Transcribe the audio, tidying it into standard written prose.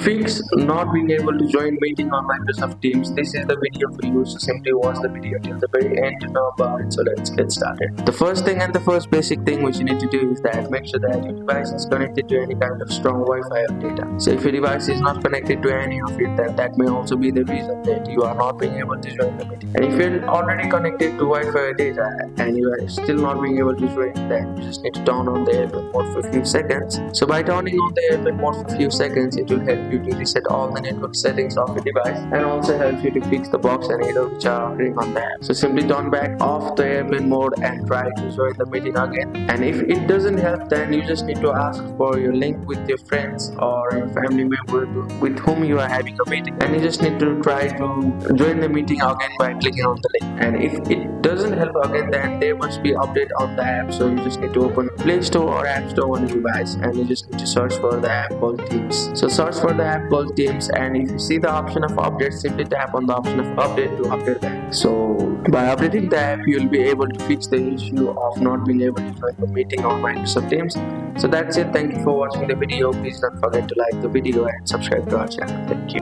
fix not being able to join meeting on Microsoft Teams, this is the video for you. So simply watch the video till the very end to know about it. So let's get started. The first thing and the first basic thing which you need to do is that make sure that your device is connected to any kind of strong Wi-Fi or data. So if your device is not connected to any of it, then that may also be the reason that you are not being able to join the meeting. And if you're already connected to Wi-Fi or data and you are still not being able to join, then you just need to turn on the airplane mode for a few seconds. So by turning on the airplane mode for a few seconds, it will help you to reset all the network settings of your device and also help you to fix the box and error which are appearing on the app. So simply turn back off the airplane mode and try to join the meeting again. And if it doesn't help, then you just need to ask for your link with your friends or your family member with whom you are having a meeting, and you just need to try to join the meeting again by clicking on the link. And if it doesn't help again, then there must be update on the app. So you just need to open Play Store or App Store on your device, and you just need to search for the app called Teams. So search for the app called Teams, and if you see the option of update, simply tap on the option of update to update that. So by updating the app, you'll be able to fix the issue of not being able to join the meeting on Microsoft Teams. So that's it. Thank you for watching the video. Please don't forget to like the video and subscribe to our channel. Thank you.